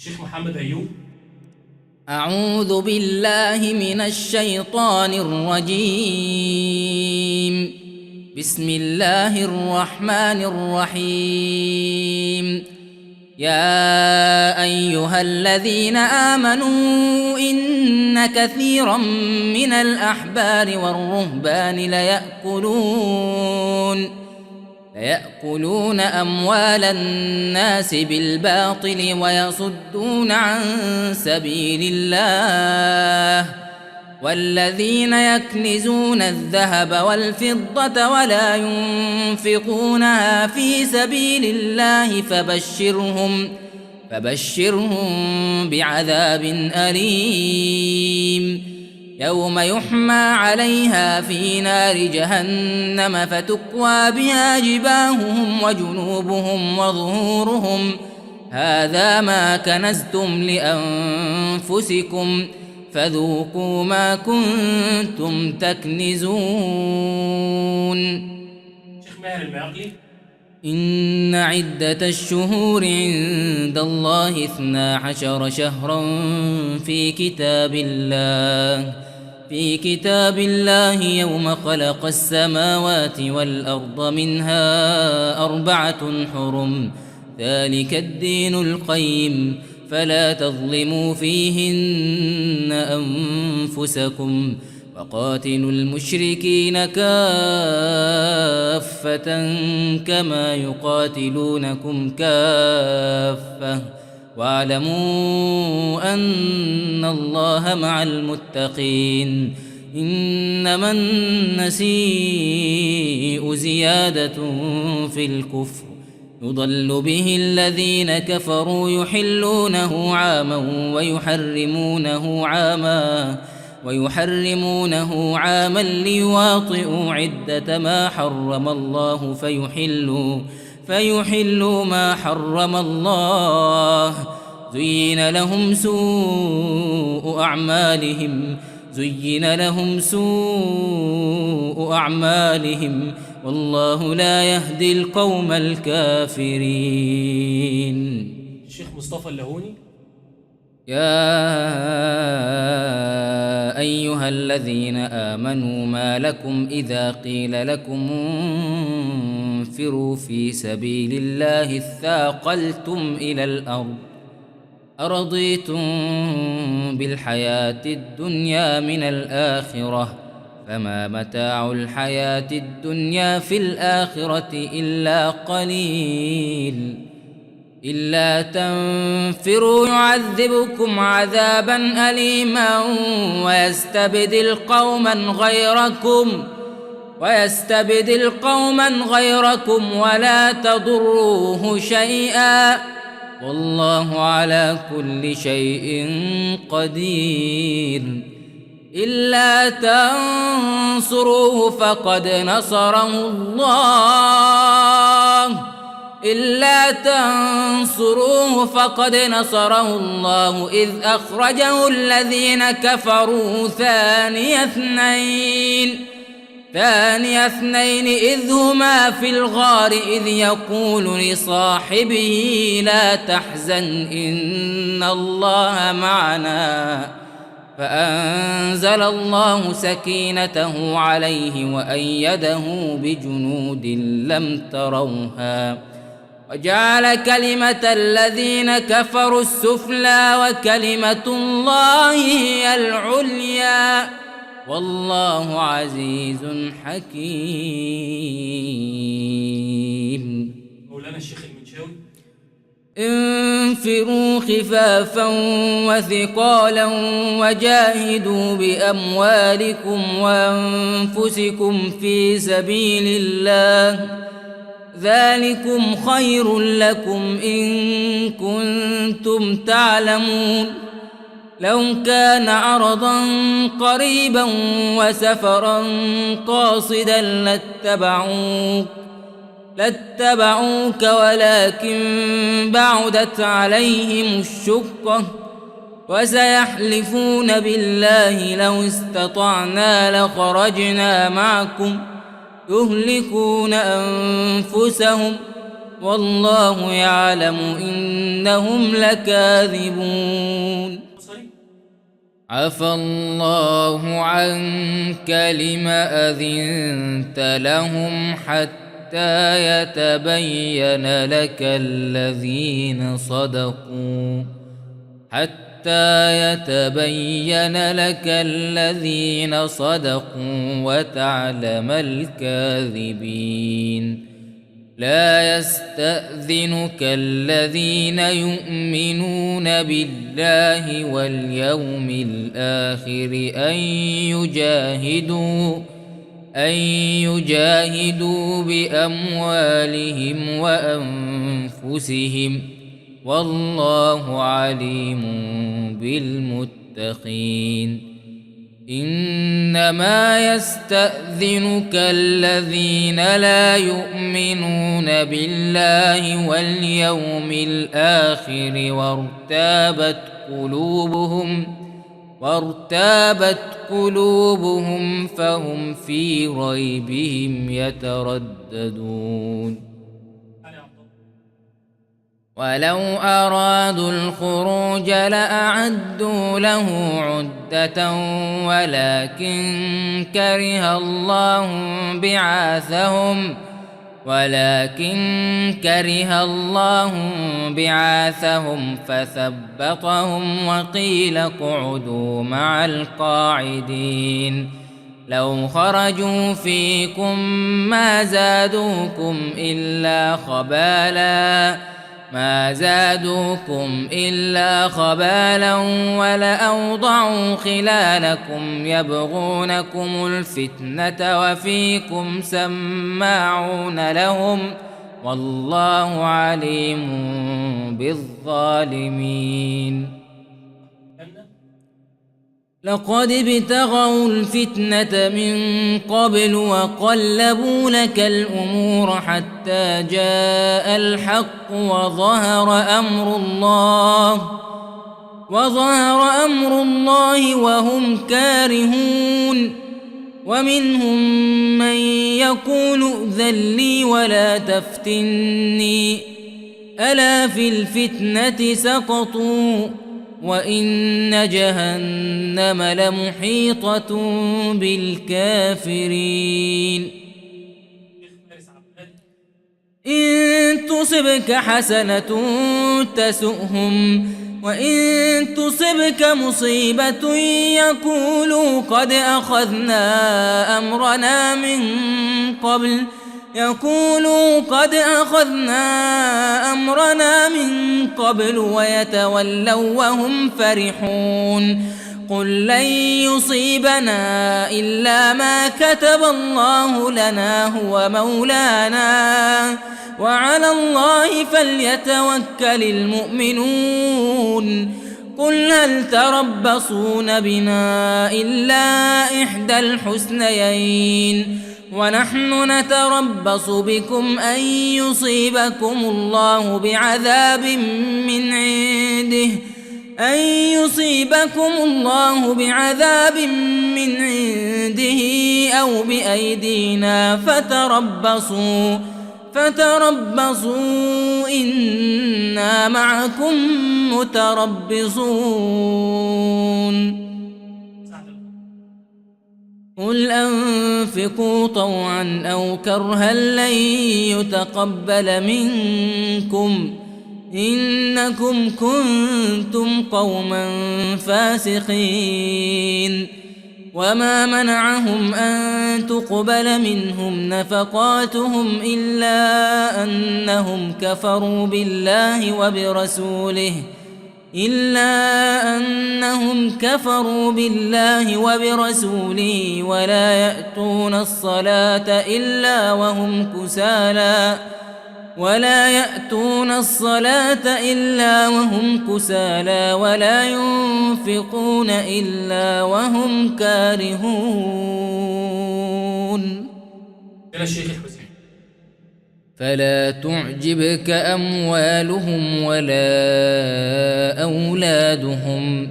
الشيخ محمد أيوب. أعوذ بالله من الشيطان الرجيم. بسم الله الرحمن الرحيم. يا أيها الذين آمنوا إن كثيرا من الأحبار والرهبان ليأكلون أموال الناس بالباطل ويصدون عن سبيل الله، والذين يكنزون الذهب والفضة ولا ينفقونها في سبيل الله فبشرهم بعذاب أليم، يوم يحمى عليها في نار جهنم فتكوى بها جباههم وجنوبهم وظهورهم، هذا ما كنزتم لأنفسكم فذوقوا ما كنتم تكنزون. شيخ ماهر المعقلي. إن عدة الشهور عند الله 12 شهرا في كتاب الله يوم خلق السماوات والأرض منها 4 حرم، ذلك الدين القيم، فلا تظلموا فيهن أنفسكم، وقاتلوا المشركين كافة كما يقاتلونكم كافة، واعلموا أن الله مع المتقين. إنما النسيء زيادة في الكفر، يضل به الذين كفروا يحلونه عاما ويحرمونه عاما ليواطئوا عدة ما حرم الله فيحلوا ما حرم الله. زين لهم سوء أعمالهم والله لا يهدي القوم الكافرين. الشيخ مصطفى اللهوني. يا أيها الذين آمنوا ما لكم إذا قيل لكم انفروا في سبيل الله اثاقلتم إلى الأرض، أرضيتم بالحياة الدنيا من الآخرة، فما متاع الحياة الدنيا في الآخرة إلا قليل. إلا تنفروا يعذبكم عذابا أليما ويستبدل قوما غيركم ولا تضروه شيئا، والله على كل شيء قدير. إلا تنصروه فقد نصره الله إذ أخرجه الذين كفروا ثاني اثنين إذ هما في الغار إذ يقول لصاحبه لا تحزن إن الله معنا، فأنزل الله سكينته عليه وأيده بجنود لم تروها، وجعل كلمة الذين كفروا السفلى وكلمة الله هي العليا، والله عزيز حكيم. مولانا الشيخ المنشاوي. انفروا خفافا وثقالا وجاهدوا بأموالكم وأنفسكم في سبيل الله، ذلكم خير لكم إن كنتم تعلمون. لو كان عرضا قريبا وسفرا قاصدا لاتبعوك ولكن بعدت عليهم الشقة، وسيحلفون بالله لو استطعنا لخرجنا معكم يهلكون أنفسهم والله يعلم إنهم لكاذبون. عفى الله عنك لم أذنت لهم حتى يتبين لك الذين صدقوا وتعلم الكاذبين. لا يستأذنك الذين يؤمنون بالله واليوم الآخر أن يجاهدوا بأموالهم وأنفسهم، والله عليم بالمتقين. إنما يستأذنك الذين لا يؤمنون بالله واليوم الآخر وارتابت قلوبهم فهم في ريبهم يترددون. ولو أرادوا الخروج لأعدوا له عدة ولكن كره الله بعاثهم فثبطهم وقيل اقعدوا مع القاعدين. لو خرجوا فيكم ما زادوكم إلا خبالا ولأوضعوا خلالكم يبغونكم الفتنة وفيكم سماعون لهم، والله عليم بالظالمين. لقد ابتغوا الفتنة من قبل وقلبوا لك الأمور حتى جاء الحق وظهر أمر الله وهم كارهون. ومنهم من يقول ائذن لي ولا تفتني، ألا في الفتنة سقطوا وإن جهنم لمحيطة بالكافرين. إن تصبك حسنة تسؤهم وإن تصبك مصيبة يقولوا قد أخذنا أمرنا من قبل ويتولوا وهم فرحون. قل لن يصيبنا إلا ما كتب الله لنا هو مولانا وعلى الله فليتوكل المؤمنون. قل هل تربصون بنا إلا إحدى الحسنيين ونحن نتربص بكم أن يصيبكم الله بعذاب من عنده أو بأيدينا فتربصوا إنا معكم متربصون. قل أنفقوا طوعا أو كرها لن يتقبل منكم إنكم كنتم قوما فاسقين. وما منعهم أن تقبل منهم نفقاتهم إلا أنهم كفروا بالله وبرسوله ولا يأتون الصلاة إلا وهم كسالى ولا ينفقون إلا وهم كارهون. فلا تعجبك أموالهم ولا أولادهم،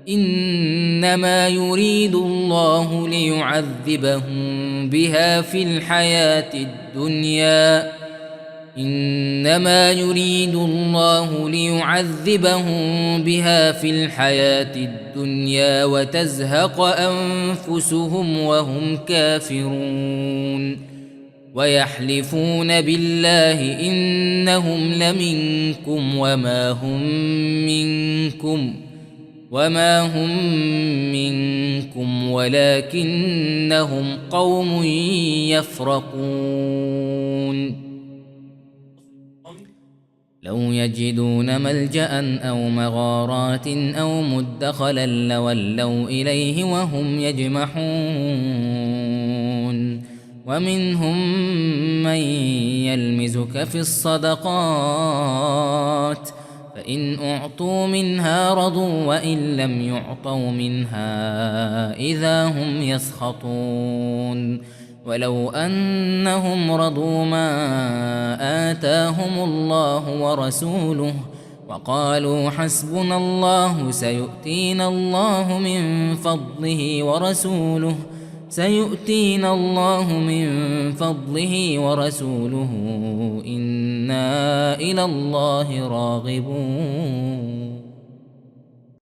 إنما يريد الله ليعذبهم بها في الحياة الدنيا إنما يريد الله ليعذبهم بها في الحياة الدنيا وتزهق أنفسهم وهم كافرون ويحلفون بالله إنهم لمنكم وما هم منكم ولكنهم قوم يفرقون لو يجدون ملجأ أو مغارات أو مدخلا لولوا إليه وهم يجمحون ومنهم من يلمزك في الصدقات فإن أعطوا منها رضوا وإن لم يعطوا منها إذا هم يسخطون ولو أنهم رضوا ما آتاهم الله ورسوله وقالوا حسبنا الله سيؤتينا الله من فضله ورسوله إنا إلى الله راغبون.